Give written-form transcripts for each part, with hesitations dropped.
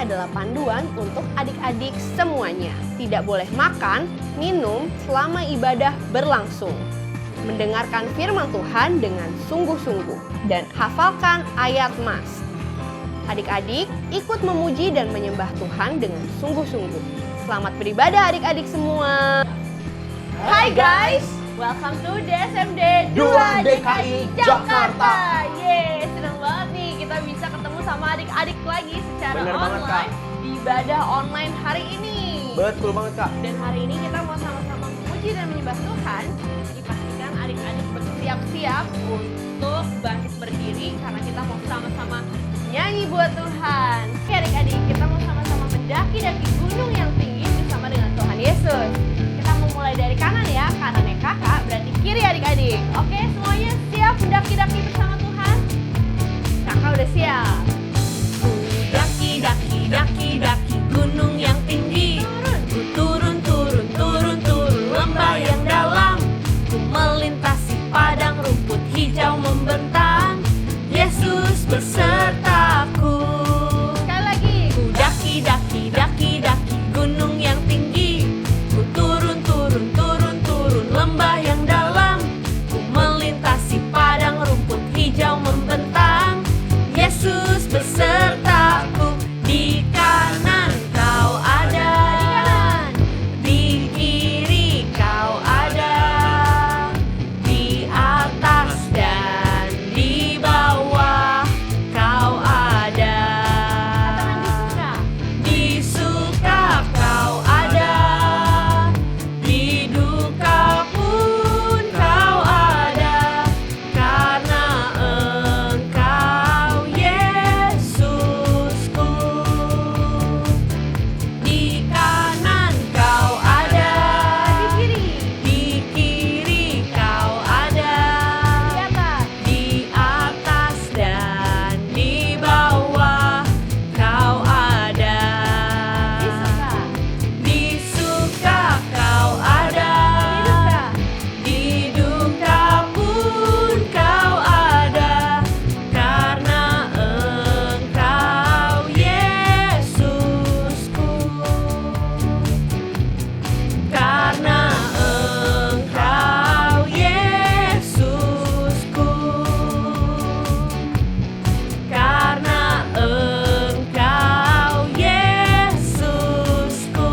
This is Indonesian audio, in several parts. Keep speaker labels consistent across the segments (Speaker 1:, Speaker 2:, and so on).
Speaker 1: adalah panduan untuk adik-adik semuanya. Tidak boleh makan, minum selama ibadah berlangsung. Mendengarkan firman Tuhan dengan sungguh-sungguh dan hafalkan ayat Mas. Adik-adik ikut memuji dan menyembah Tuhan dengan sungguh-sungguh. Selamat beribadah adik-adik semua. Hai guys, welcome to DSMD 2 DKI Jakarta. Yeay, senang banget nih kita bisa ketemu sama adik-adik lagi secara online di ibadah online hari ini.
Speaker 2: Betul banget Kak.
Speaker 1: Dan hari ini kita mau sama-sama memuji dan menyembah Tuhan. Dipastikan adik-adik bersiap-siap untuk bangkit berdiri karena kita mau sama-sama nyanyi buat Tuhan. Oke adik-adik, kita mau sama-sama mendaki-daki gunung yang tinggi bersama dengan Tuhan Yesus. Kita mau mulai dari kanan ya, kanannya kakak berarti kiri adik-adik. Oke, semuanya siap mendaki-daki bersama Tuhan? Kakak udah siap.
Speaker 3: Daki gunung yang tinggi. Ku turun lembah yang dalam. Ku melintasi padang rumput hijau membentang. Yesus besertaku.
Speaker 1: Sekali lagi.
Speaker 3: Ku daki gunung yang tinggi. Ku turun lembah yang dalam. Ku melintasi padang rumput hijau membentang. Yesus besertaku. Di kanan kau ada, di kiri kau ada, di atas dan di bawah kau ada. Di suka kau ada, di duka pun kau ada, karena Engkau Yesusku. Di kanan kau ada, di kiri kau ada, di atas dan di bawah kau ada. Di suka kau ada, di duka pun kau ada, karena Engkau Yesusku. Karena Engkau Yesusku. Karena Engkau Yesusku.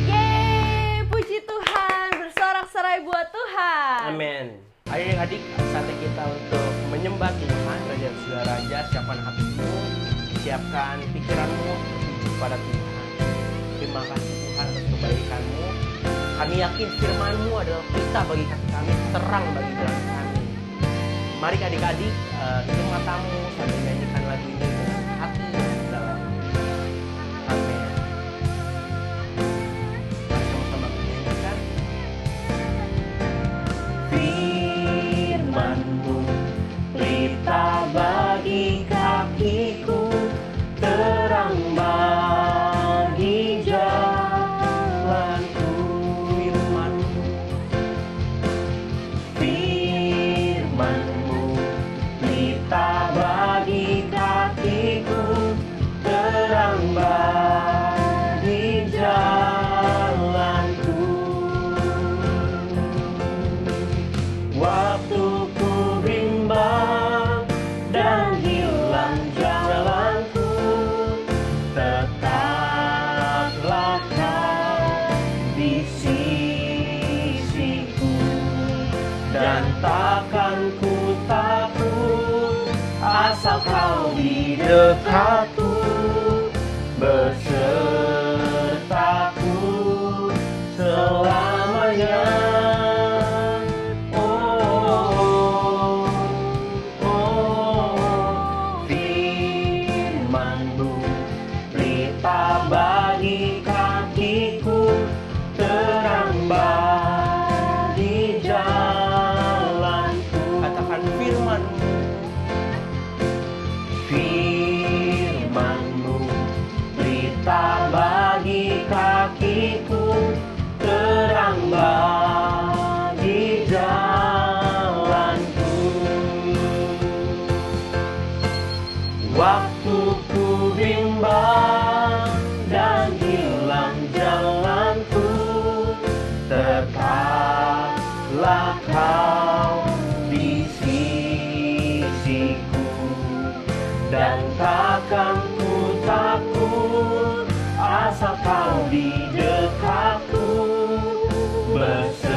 Speaker 1: Yeay, puji Tuhan, bersorak-sorai buat Tuhan.
Speaker 2: Amin. Ayo adik-adik, saatnya kita untuk menyembah Tuhan, Raja segala Raja. Siapkan hatimu, siapkan pikiranmu tertuju pada Tuhan. Terima kasih Tuhan atas kebaikan-Mu. Kami yakin firman-Mu adalah pelita bagi kaki kami, terang bagi jalan kami. Mari adik-adik, tutup matamu sambil nyanyikan lagu ini dengan hati yang dalam. Amin. Mari sama-sama kita nyanyikan. Firman-Mu pelita bagi kakiku, terang bagi jalanku. Firman-Mu pelita bagi kakiku, terang bagi jalanku. Waktu ku bimbang dan hilang jalanku, tetaplah Kau di sisiku, dan takkan ku takut asal Kau di dekatku, besertaku selamanya. Firman-Mu pelita bagi kakiku, terang bagi jalanku. Katakan firman-Mu. Firman-Mu bimbang dan hilang jalanku, tetaplah kau di sisiku, dan takkan ku takut asal kau di dekatku, besertaku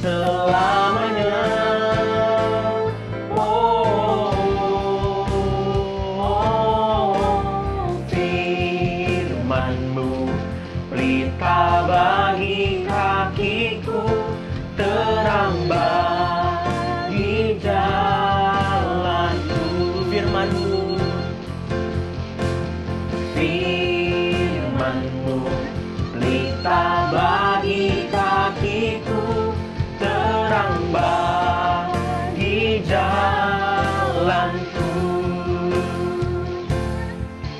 Speaker 2: selamanya. Firman-Mu pelita bagi kakiku, terang bagi jalanku. Firman-Mu, Firman-Mu pelita bagi kakiku, terang bagi jalanku,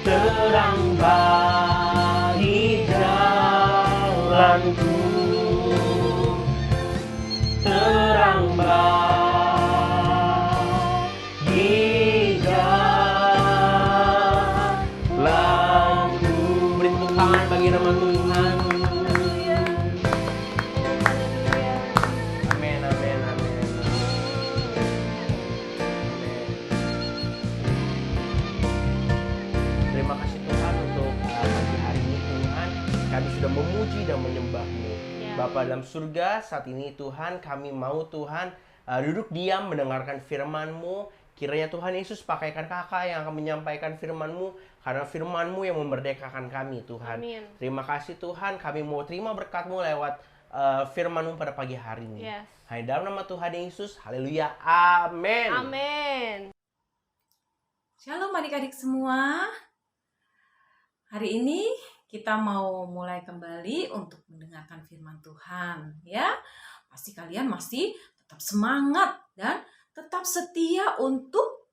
Speaker 2: terang bagi jalanku, terang bagi jalanku. Beri tepuk tangan bagi nama Tuhan. Amin, amin, amin. Terima kasih Tuhan untuk pagi hari ini Tuhan. Kami sudah memuji dan menyembah-Mu.
Speaker 1: Ya.
Speaker 2: Bapa dalam surga, saat ini Tuhan kami mau Tuhan duduk diam mendengarkan firman-Mu. Kiranya Tuhan Yesus pakaikan kakak yang akan menyampaikan firman-Mu, karena firman-Mu yang memerdekakan kami Tuhan.
Speaker 1: Amin.
Speaker 2: Terima kasih Tuhan, kami mau terima berkat-Mu lewat firman-Mu pada pagi hari ini.
Speaker 1: Yes.
Speaker 2: Hanya dalam nama Tuhan Yesus, haleluya, amin.
Speaker 1: Amin.
Speaker 3: Shalom adik-adik semua. Hari ini kita mau mulai kembali untuk mendengarkan firman Tuhan, ya. Pasti kalian masih tetap semangat dan tetap setia untuk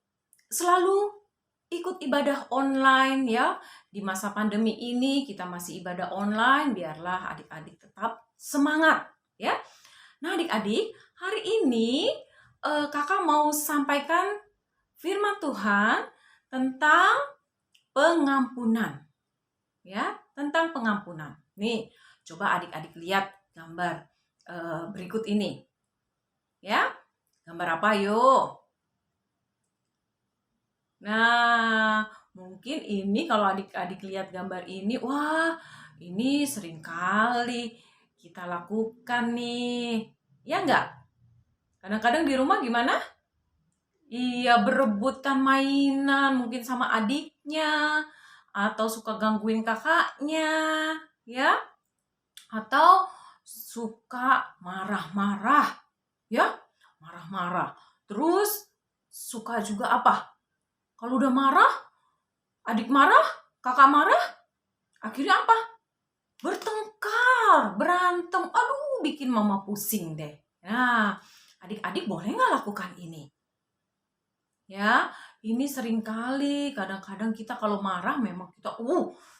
Speaker 3: selalu ikut ibadah online, ya. Di masa pandemi ini kita masih ibadah online, biarlah adik-adik tetap semangat, ya. Nah, adik-adik, hari ini kakak mau sampaikan firman Tuhan tentang pengampunan. Ya, tentang pengampunan. Nih, coba adik-adik lihat gambar berikut ini. Ya, gambar apa yuk? Nah, mungkin ini kalau adik-adik lihat gambar ini, wah, ini sering kali kita lakukan nih. Ya enggak? Kadang-kadang di rumah gimana? Iya, berebutan mainan mungkin sama adiknya, atau suka gangguin kakaknya, ya, atau suka marah-marah, ya, marah-marah. Terus suka juga apa? Kalau udah marah, adik marah, kakak marah, akhirnya apa? Bertengkar, berantem, aduh, bikin mama pusing deh. Nah, adik-adik boleh nggak lakukan ini? Ya, ini sering kali kadang-kadang kita kalau marah memang kita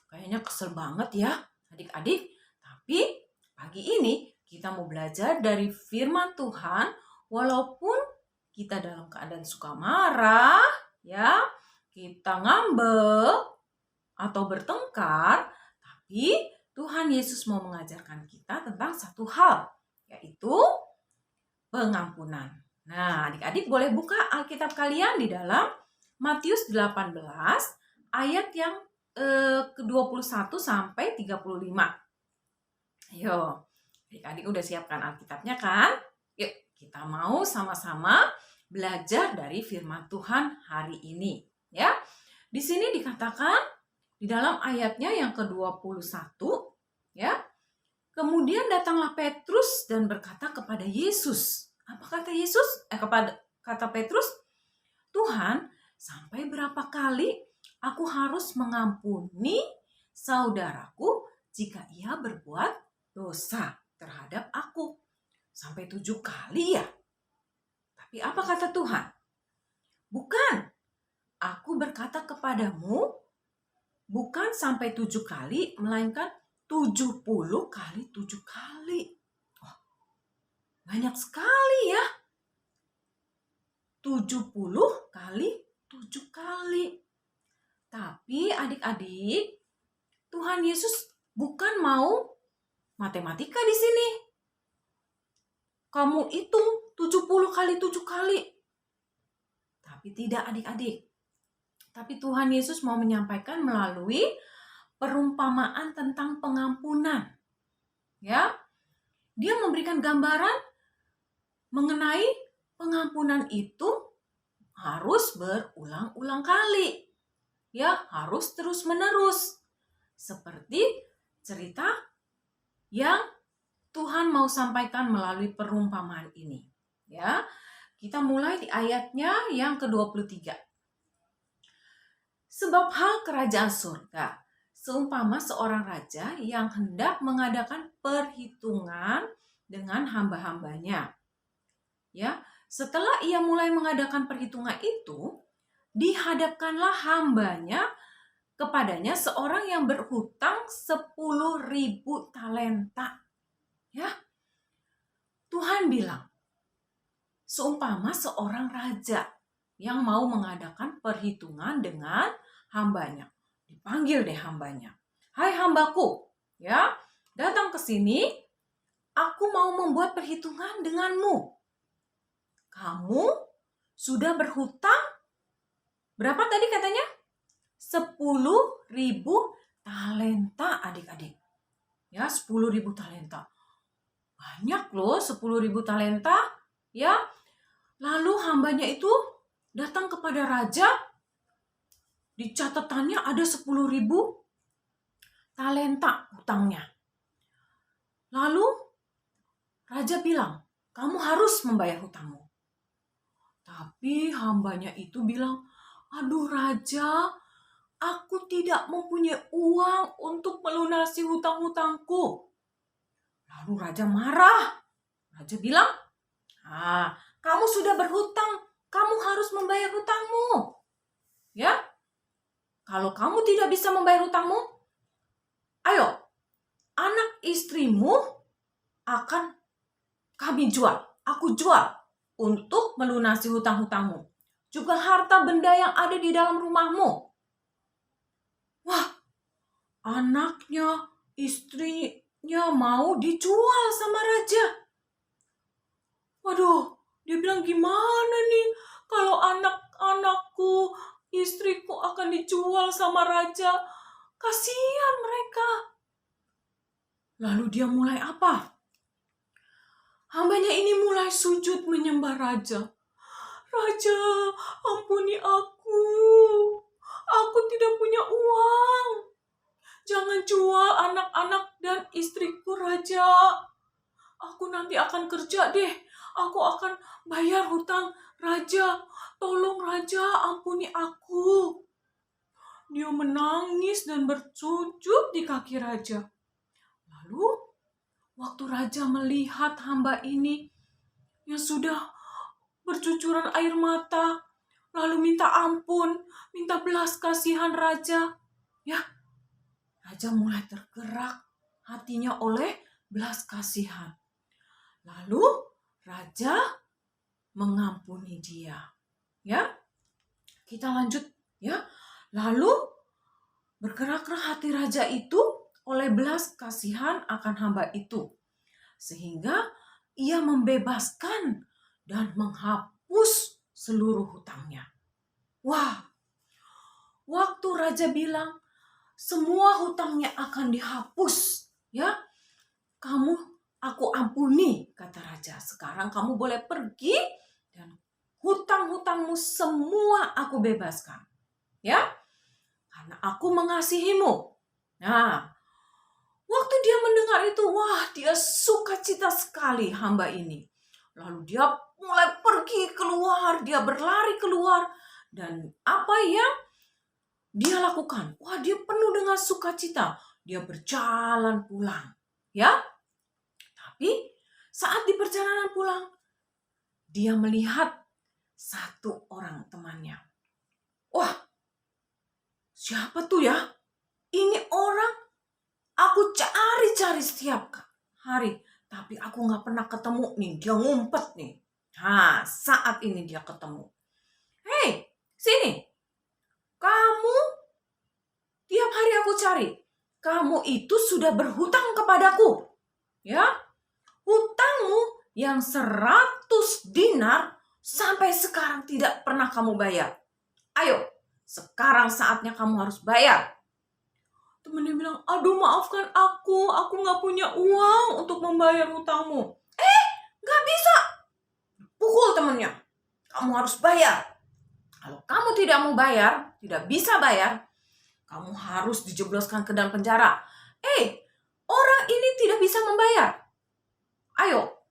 Speaker 3: kayaknya kesel banget ya adik-adik. Tapi pagi ini kita mau belajar dari firman Tuhan, walaupun kita dalam keadaan suka marah, ya, kita ngambek atau bertengkar, tapi Tuhan Yesus mau mengajarkan kita tentang satu hal, yaitu pengampunan. Nah, adik-adik boleh buka Alkitab kalian di dalam Matius 18 ayat yang ke-21 sampai 35. Ayo, adik-adik udah siapkan Alkitabnya kan? Yuk, kita mau sama-sama belajar dari firman Tuhan hari ini, ya. Di sini dikatakan di dalam ayatnya yang ke-21, ya. Kemudian datanglah Petrus dan berkata kepada Yesus. Apa kata Yesus? Kata Petrus, Tuhan, sampai berapa kali aku harus mengampuni saudaraku jika ia berbuat dosa terhadap aku? Sampai 7 kali ya? Tapi apa kata Tuhan? Bukan, aku berkata kepadamu, bukan sampai 7 kali, melainkan 70 kali 7 kali. Banyak sekali ya. 70 kali 7 7 kali. Tapi adik-adik, Tuhan Yesus bukan mau matematika di sini. Kamu hitung 70 kali 7 kali. Tapi tidak adik-adik. Tapi Tuhan Yesus mau menyampaikan melalui perumpamaan tentang pengampunan. Ya. Dia memberikan gambaran mengenai pengampunan itu harus berulang-ulang kali. Ya, harus terus-menerus. Seperti cerita yang Tuhan mau sampaikan melalui perumpamaan ini. Ya, kita mulai di ayatnya yang ke-23. Sebab hal kerajaan surga seumpama seorang raja yang hendak mengadakan perhitungan dengan hamba-hambanya. Ya, setelah ia mulai mengadakan perhitungan itu, dihadapkanlah hambanya kepadanya seorang yang berhutang 10.000 talenta. Ya, Tuhan bilang, seumpama seorang raja yang mau mengadakan perhitungan dengan hambanya. Dipanggil deh hambanya. Hai hambaku, ya, datang ke sini. Aku mau membuat perhitungan denganmu. Kamu sudah berhutang berapa tadi katanya? 10.000 talenta adik-adik. Ya, 10.000 talenta. Banyak loh 10.000 talenta. Ya, lalu hambanya itu datang kepada raja. Di catatannya ada 10.000 talenta hutangnya. Lalu raja bilang, kamu harus membayar hutangmu. Tapi hambanya itu bilang, aduh raja, aku tidak mempunyai uang untuk melunasi hutang-hutangku. Lalu raja marah. Raja bilang, kamu sudah berhutang, kamu harus membayar hutangmu. Ya, kalau kamu tidak bisa membayar hutangmu, ayo, anak istrimu akan kami jual. Aku jual untuk melunasi hutang-hutangmu. Juga harta benda yang ada di dalam rumahmu. Wah, anaknya, istrinya mau dijual sama raja. Waduh, dia bilang gimana nih kalau anak-anakku, istriku akan dijual sama raja. Kasihan mereka. Lalu dia mulai apa? Hambanya ini mulai sujud menyembah raja. Raja, ampuni aku. Aku tidak punya uang. Jangan jual anak-anak dan istriku, raja. Aku nanti akan kerja deh. Aku akan bayar hutang raja. Tolong raja, ampuni aku. Dia menangis dan bersujud di kaki raja. Lalu, waktu raja melihat hamba ini yang sudah bercucuran air mata, lalu minta ampun, minta belas kasihan raja. Ya, raja mulai tergerak hatinya oleh belas kasihan. Lalu, raja mengampuni dia. Ya, kita lanjut ya. Lalu bergeraklah hati raja itu oleh belas kasihan akan hamba itu, sehingga ia membebaskan dan menghapus seluruh hutangnya. Wah, waktu raja bilang semua hutangnya akan dihapus, ya, aku ampuni, kata raja. Sekarang kamu boleh pergi dan hutang-hutangmu semua aku bebaskan. Ya, karena aku mengasihimu. Nah, waktu dia mendengar itu, wah, dia sukacita sekali hamba ini. Lalu dia mulai pergi keluar, dia berlari keluar. Dan apa yang dia lakukan? Wah, dia penuh dengan sukacita. Dia berjalan pulang. Ya, tapi saat di perjalanan pulang, dia melihat satu orang temannya. Wah, siapa tuh ya? Ini orang aku cari-cari setiap hari. Tapi aku gak pernah ketemu nih. Dia ngumpet nih. Saat ini dia ketemu. Hei, sini. Kamu tiap hari aku cari. Kamu itu sudah berhutang kepadaku. Ya, hutangmu yang 100 dinar sampai sekarang tidak pernah kamu bayar. Ayo, sekarang saatnya kamu harus bayar. Temennya bilang, aduh maafkan aku nggak punya uang untuk membayar hutangmu. Nggak bisa. Pukul temennya. Kamu harus bayar. Kalau kamu tidak mau bayar, tidak bisa bayar, kamu harus dijebloskan ke dalam penjara. Orang ini tidak bisa membayar. Ayo,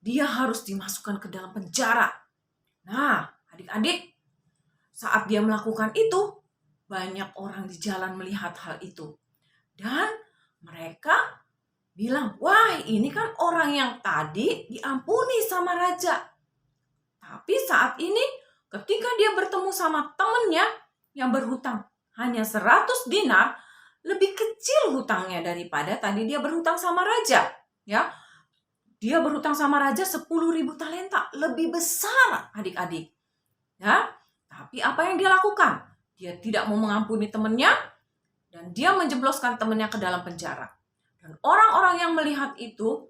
Speaker 3: dia harus dimasukkan ke dalam penjara. Nah, adik-adik, saat dia melakukan itu, banyak orang di jalan melihat hal itu. Dan mereka bilang, wah ini kan orang yang tadi diampuni sama raja. Tapi saat ini ketika dia bertemu sama temannya yang berhutang hanya 100 dinar, lebih kecil hutangnya daripada tadi dia berhutang sama raja. Ya, dia berhutang sama raja 10.000 talenta, lebih besar adik-adik. Ya, tapi apa yang dia lakukan? Dia tidak mau mengampuni temannya dan dia menjebloskan temannya ke dalam penjara. Dan orang-orang yang melihat itu,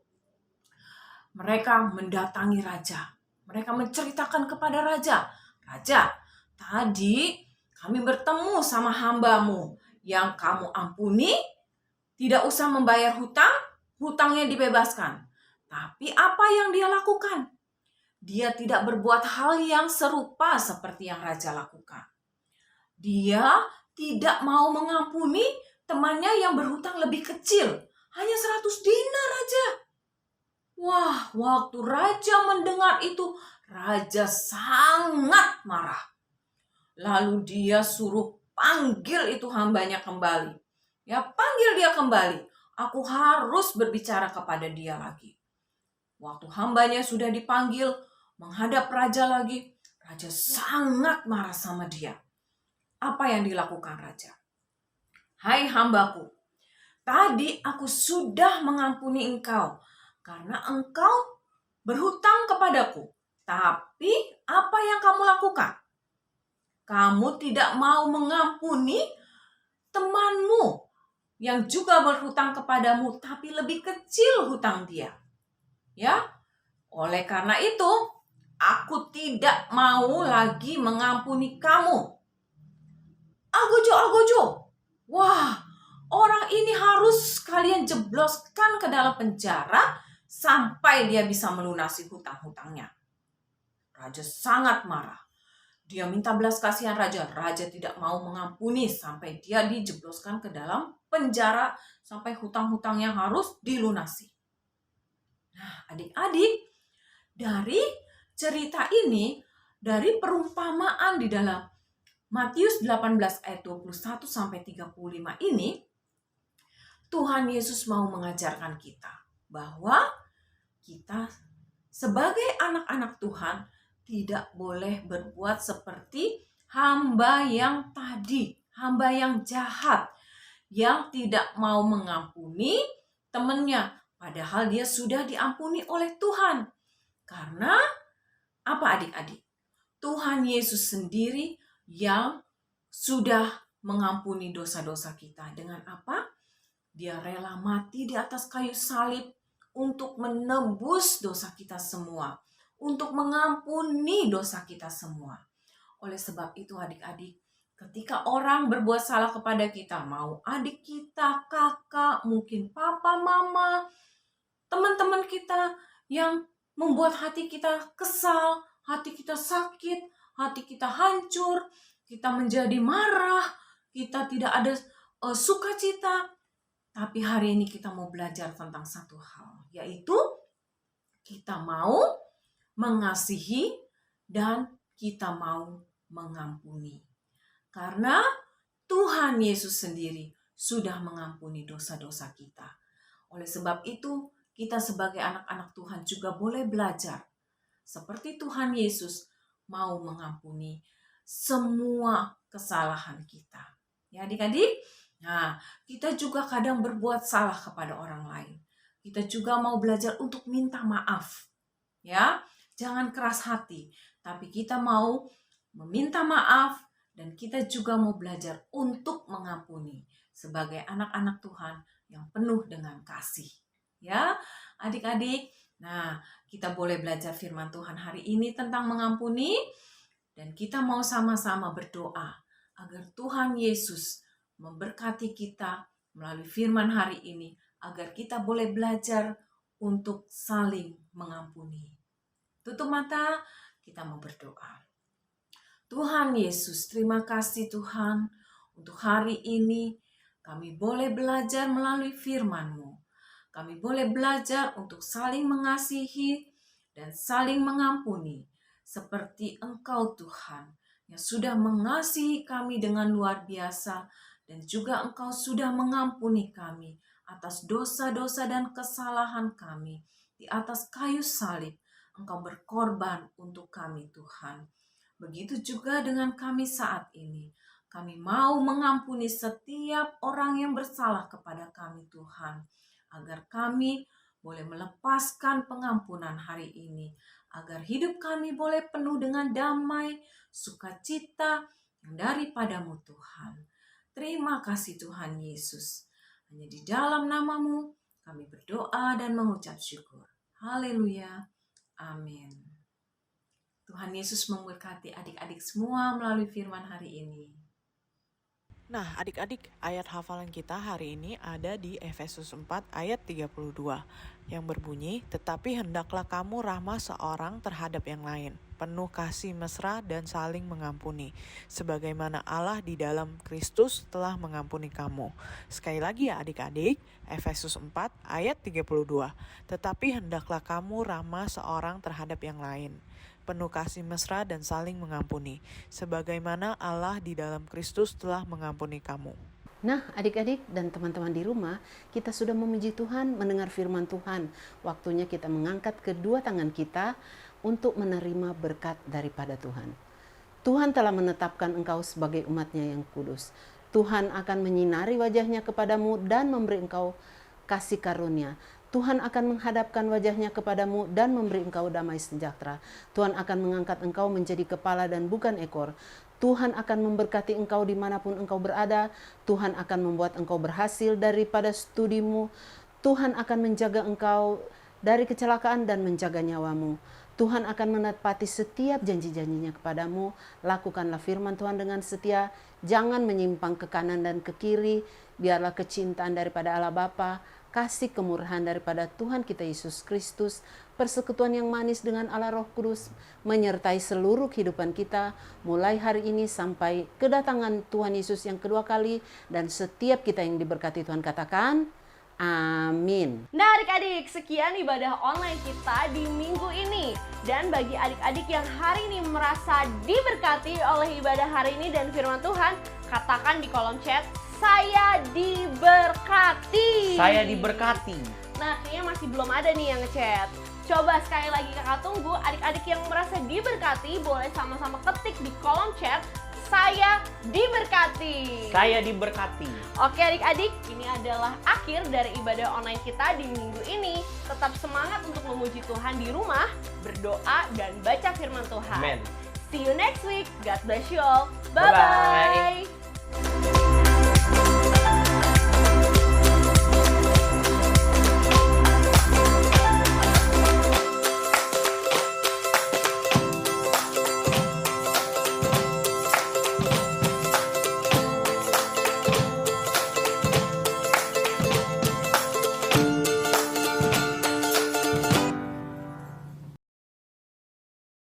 Speaker 3: mereka mendatangi raja. Mereka menceritakan kepada raja, Raja, tadi kami bertemu sama hambamu yang kamu ampuni, tidak usah membayar hutang, hutangnya dibebaskan. Tapi apa yang dia lakukan? Dia tidak berbuat hal yang serupa seperti yang raja lakukan. Dia tidak mau mengampuni temannya yang berhutang lebih kecil. Hanya 100 dinar aja. Wah, waktu raja mendengar itu, raja sangat marah. Lalu dia suruh panggil itu hambanya kembali. Ya, panggil dia kembali. Aku harus berbicara kepada dia lagi. Waktu hambanya sudah dipanggil, menghadap raja lagi, raja sangat marah sama dia. Apa yang dilakukan raja? Hai hambaku, tadi aku sudah mengampuni engkau karena engkau berhutang kepadaku. Tapi apa yang kamu lakukan? Kamu tidak mau mengampuni temanmu yang juga berhutang kepadamu, tapi lebih kecil hutang dia. Ya, oleh karena itu, aku tidak mau lagi mengampuni kamu. Algojo. Wah, orang ini harus kalian jebloskan ke dalam penjara sampai dia bisa melunasi hutang-hutangnya. Raja sangat marah. Dia minta belas kasihan raja. Raja tidak mau mengampuni sampai dia dijebloskan ke dalam penjara sampai hutang-hutangnya harus dilunasi. Nah, adik-adik, dari cerita ini, dari perumpamaan di dalam Matius 18 ayat 21 sampai 35 ini, Tuhan Yesus mau mengajarkan kita bahwa kita sebagai anak-anak Tuhan tidak boleh berbuat seperti hamba yang tadi, hamba yang jahat, yang tidak mau mengampuni temannya, padahal dia sudah diampuni oleh Tuhan. Karena apa adik-adik? Tuhan Yesus sendiri yang sudah mengampuni dosa-dosa kita. Dengan apa? Dia rela mati di atas kayu salib untuk menebus dosa kita semua, untuk mengampuni dosa kita semua. Oleh sebab itu adik-adik, ketika orang berbuat salah kepada kita, mau adik kita, kakak, mungkin papa, mama, teman-teman kita yang membuat hati kita kesal, hati kita sakit, hati kita hancur, kita menjadi marah, kita tidak ada sukacita. Tapi hari ini kita mau belajar tentang satu hal, yaitu kita mau mengasihi dan kita mau mengampuni. Karena Tuhan Yesus sendiri sudah mengampuni dosa-dosa kita. Oleh sebab itu, kita sebagai anak-anak Tuhan juga boleh belajar seperti Tuhan Yesus mau mengampuni semua kesalahan kita. Ya adik-adik, nah kita juga kadang berbuat salah kepada orang lain. Kita juga mau belajar untuk minta maaf. Ya, jangan keras hati, tapi kita mau meminta maaf dan kita juga mau belajar untuk mengampuni sebagai anak-anak Tuhan yang penuh dengan kasih. Ya, adik-adik. Nah, kita boleh belajar firman Tuhan hari ini tentang mengampuni, dan kita mau sama-sama berdoa agar Tuhan Yesus memberkati kita melalui firman hari ini, agar kita boleh belajar untuk saling mengampuni. Tutup mata, kita mau berdoa. Tuhan Yesus, terima kasih Tuhan untuk hari ini kami boleh belajar melalui firman-Mu. Kami boleh belajar untuk saling mengasihi dan saling mengampuni seperti Engkau Tuhan yang sudah mengasihi kami dengan luar biasa, dan juga Engkau sudah mengampuni kami atas dosa-dosa dan kesalahan kami. Di atas kayu salib Engkau berkorban untuk kami Tuhan. Begitu juga dengan kami saat ini. Kami mau mengampuni setiap orang yang bersalah kepada kami Tuhan, agar kami boleh melepaskan pengampunan hari ini, agar hidup kami boleh penuh dengan damai, sukacita yang daripada-Mu Tuhan. Terima kasih Tuhan Yesus. Hanya di dalam nama-Mu kami berdoa dan mengucap syukur. Haleluya. Amin. Tuhan Yesus memberkati adik-adik semua melalui firman hari ini.
Speaker 4: Nah, adik-adik, ayat hafalan kita hari ini ada di Efesus 4 ayat 32 yang berbunyi, "Tetapi hendaklah kamu ramah seorang terhadap yang lain, penuh kasih mesra dan saling mengampuni, sebagaimana Allah di dalam Kristus telah mengampuni kamu." Sekali lagi ya adik-adik, Efesus 4 ayat 32, "Tetapi hendaklah kamu ramah seorang terhadap yang lain, penuh kasih mesra dan saling mengampuni, sebagaimana Allah di dalam Kristus telah mengampuni kamu."
Speaker 5: Nah, adik-adik dan teman-teman di rumah, kita sudah memuji Tuhan, mendengar firman Tuhan. Waktunya kita mengangkat kedua tangan kita untuk menerima berkat daripada Tuhan. Tuhan telah menetapkan engkau sebagai umat-Nya yang kudus. Tuhan akan menyinari wajah-Nya kepadamu dan memberi engkau kasih karunia. Tuhan akan menghadapkan wajah-Nya kepadamu dan memberi engkau damai sejahtera. Tuhan akan mengangkat engkau menjadi kepala dan bukan ekor. Tuhan akan memberkati engkau dimanapun engkau berada. Tuhan akan membuat engkau berhasil daripada studimu. Tuhan akan menjaga engkau dari kecelakaan dan menjaga nyawamu. Tuhan akan menepati setiap janji-janjinya kepadamu. Lakukanlah firman Tuhan dengan setia. Jangan menyimpang ke kanan dan ke kiri. Biarlah kecintaan daripada Allah Bapa, kasih kemurahan daripada Tuhan kita Yesus Kristus, persekutuan yang manis dengan Allah Roh Kudus menyertai seluruh kehidupan kita mulai hari ini sampai kedatangan Tuhan Yesus yang kedua kali, dan setiap kita yang diberkati Tuhan katakan amin.
Speaker 1: Nah adik-adik, sekian ibadah online kita di minggu ini. Dan bagi adik-adik yang hari ini merasa diberkati oleh ibadah hari ini dan firman Tuhan, katakan di kolom chat, "Saya diberkati."
Speaker 2: Saya diberkati.
Speaker 1: Nah, kayaknya masih belum ada nih yang ngechat. Coba sekali lagi kakak tunggu, adik-adik yang merasa diberkati boleh sama-sama ketik di kolom chat, "Saya diberkati."
Speaker 2: Saya diberkati.
Speaker 1: Oke adik-adik, ini adalah akhir dari ibadah online kita di minggu ini. Tetap semangat untuk memuji Tuhan di rumah, berdoa, dan baca firman Tuhan.
Speaker 2: Amen.
Speaker 1: See you next week. God bless you all.
Speaker 2: Bye-bye.
Speaker 1: Bye-bye.